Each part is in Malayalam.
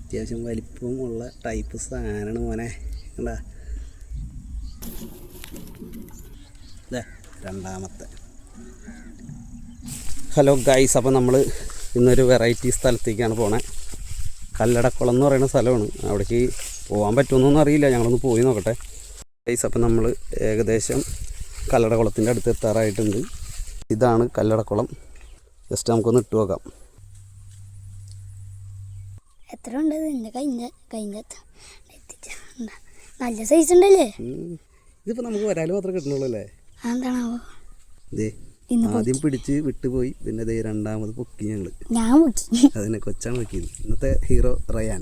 അത്യാവശ്യം വലിപ്പമുള്ള ടൈപ്പ് സാധനമാണ് മോനെ. കണ്ടാ ഇതേ രണ്ടാമത്തെ. ഹലോ ഗൈസ്, അപ്പോൾ നമ്മൾ ഇന്നൊരു വെറൈറ്റി സ്ഥലത്തേക്കാണ് പോണേ. കല്ലടക്കുളം എന്ന് പറയുന്ന സ്ഥലമാണ്. അവിടേക്ക് പോകാൻ പറ്റുമെന്നൊന്നും അറിയില്ല, ഞങ്ങളൊന്ന് പോയി നോക്കട്ടെ ഗൈസ്. അപ്പോൾ നമ്മൾ ഏകദേശം കല്ലടക്കുളത്തിൻ്റെ അടുത്ത് എത്താറായിട്ടുണ്ട്. ഇതാണ് കല്ലടക്കുളം. ജസ്റ്റ് നമുക്കൊന്ന് ഇട്ട് നോക്കാം. എത്ര ഉണ്ട് കഴിഞ്ഞ നല്ല സൈസ് ഉണ്ടല്ലേ. ഇതിപ്പോൾ നമുക്ക് വരാലും മാത്രമേ കിട്ടുന്നുള്ളൂ അല്ലേ? എന്താണാവോ? ആദ്യം പിടിച്ച് വിട്ടുപോയി, പിന്നെ ദേ രണ്ടാമത് പൊക്കി ഞാൻ പൊക്കി. അതിനെ കൊച്ചാണ് പൊക്കിയത്. ഇന്നത്തെ ഹീറോ റയാൻ.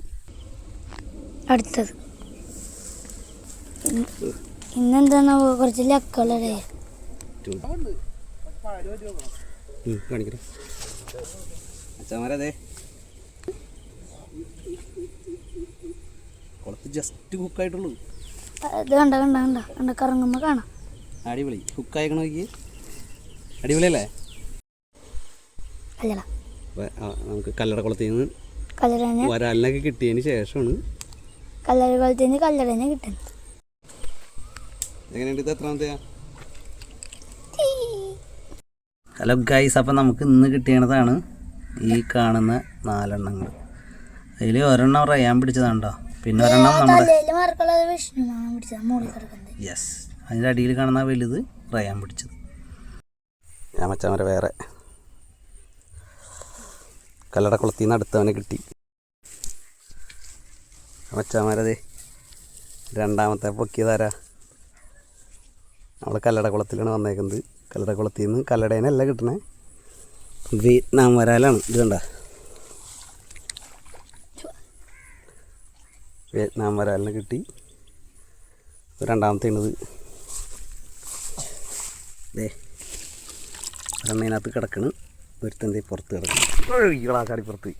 അടുത്തത് ഇന്നെന്താണാവോ? കുറച്ച് ലക്കുകളല്ലേ കാണിക്കട്ടെ അച്ഛന്മാരതെ. കുളത്ത് ജസ്റ്റ് കുക്കായിട്ടുള്ളൂ. ഇത് കണ്ട കറങ്ങുമ്പോൾ കാണാം. അടിപൊളി കുക്കായിക്കണ നോക്കി. അടിപൊളിയല്ലേ? അല്ലടാ, നമുക്ക് കല്ലടക്കുളത്തിൽ നിന്ന് വരാലിനൊക്കെ കിട്ടിയതിന് ശേഷമാണ് കല്ലടക്കുളത്തിൽ നിന്ന് കല്ലടനെ കിട്ടുന്നത്. എങ്ങനെയുണ്ട്? ഇത് എത്രാമത്തെയാ? ഹലോ ഗൈസ്, അപ്പം നമുക്ക് ഇന്ന് കിട്ടിയതാണ് ഈ കാണുന്ന 4 എണ്ണങ്ങൾ. അതിൽ ഒരെണ്ണം റയാൻ പിടിച്ചതാണ്ടോ, പിന്നെ ഒരെണ്ണം നമ്മുടെ യെസ് അതിൻ്റെ അടിയിൽ കാണുന്ന വലുത് റയാൻ പിടിച്ചത്. ഞാൻ മച്ചാമര വേറെ കല്ലടക്കുളത്തിൽ നിന്ന് അടുത്തവനെ കിട്ടി. മച്ചാമാരതേ രണ്ടാമത്തെ പൊക്കിയതാരാ? നമ്മൾ കല്ലടക്കുളത്തിലാണ് വന്നേക്കുന്നത്. കല്ലടക്കുളത്തിൽ നിന്ന് കല്ലടേനല്ല കിട്ടണേ, വിയറ്റ്നാം വരാലാണ്. ഇത് കണ്ട വിയറ്റ്നാം വരാലിന് കിട്ടി. രണ്ടാമത്തെ ഉള്ളത് ദേ ഒരെണ്ണതിനകത്ത് കിടക്കണ്, ഒരുത്തൻ്റെ പുറത്ത് കിടക്കണം. ചാടി പുറത്ത്